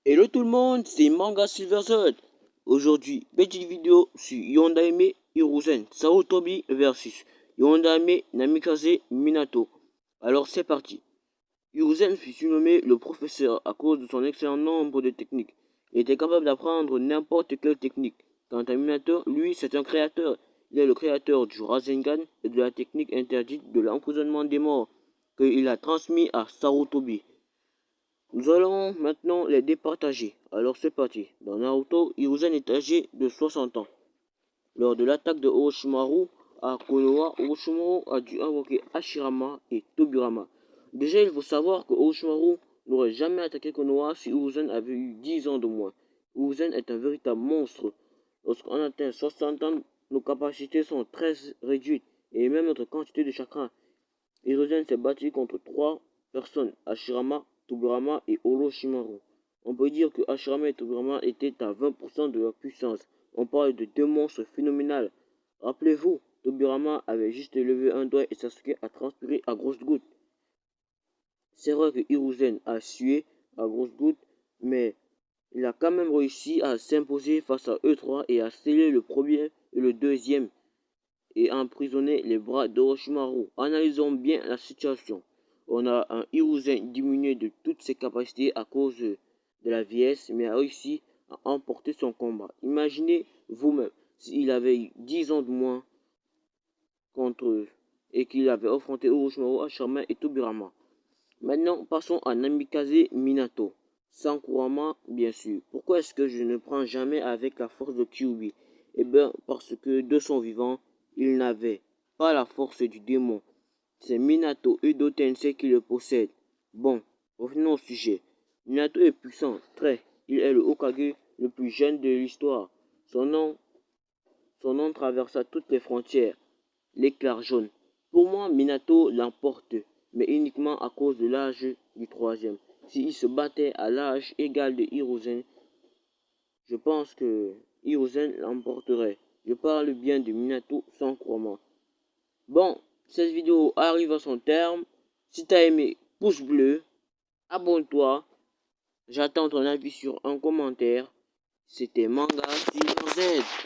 Hello tout le monde, c'est Manga Silverzone. Aujourd'hui, petite vidéo sur Yondaime Hiruzen Sarutobi versus Yondaime Namikaze Minato. Alors c'est parti. Hiruzen fut surnommé le professeur à cause de son excellent nombre de techniques. Il était capable d'apprendre n'importe quelle technique. Quant à Minato, lui, c'est un créateur. Il est le créateur du Rasengan et de la technique interdite de l'emprisonnement des morts qu'il a transmis à Sarutobi. Nous allons maintenant les départager. Alors c'est parti. Dans Naruto, Hiruzen est âgé de 60 ans. Lors de l'attaque de Orochimaru à Konoha, Orochimaru a dû invoquer Hashirama et Tobirama. Déjà, il faut savoir que Orochimaru n'aurait jamais attaqué Konoha si Hiruzen avait eu 10 ans de moins. Hiruzen est un véritable monstre. Lorsqu'on atteint 60 ans, nos capacités sont très réduites et même notre quantité de chakra. Hiruzen s'est battu contre 3 personnes, Hashirama, Tobirama et Orochimaru. On peut dire que Hashirama et Tobirama étaient à 20% de leur puissance. On parle de deux monstres phénoménaux. Rappelez-vous, Tobirama avait juste levé un doigt et Sasuke a transpiré à grosses gouttes. C'est vrai que Hiruzen a sué à grosses gouttes, mais il a quand même réussi à s'imposer face à eux trois et à sceller le premier et le deuxième et à emprisonner les bras d'Orochimaru. Analysons bien la situation. On a un Hiruzen diminué de toutes ses capacités à cause de la vieillesse, mais a réussi à emporter son combat. Imaginez vous-même s'il avait eu 10 ans de moins contre eux et qu'il avait affronté Orochimaru, Hashirama et Tobirama. Maintenant, passons à Namikaze Minato. Sans Kurama, bien sûr. Pourquoi est-ce que je ne prends jamais avec la force de Kyuubi? Eh bien, parce que de son vivant, il n'avait pas la force du démon. C'est Minato Udo Tensei qui le possède. Bon, revenons au sujet. Minato est puissant, très. Il est le Hokage le plus jeune de l'histoire. Son nom traversa toutes les frontières. L'éclair jaune. Pour moi, Minato l'emporte, mais uniquement à cause de l'âge du troisième. S'il se battait à l'âge égal de Hiruzen, je pense que Hiruzen l'emporterait. Je parle bien de Minato sans Kurama. Bon, cette vidéo arrive à son terme. Si t'as aimé, pouce bleu, abonne-toi. J'attends ton avis sur un commentaire. C'était Manga Silver Z.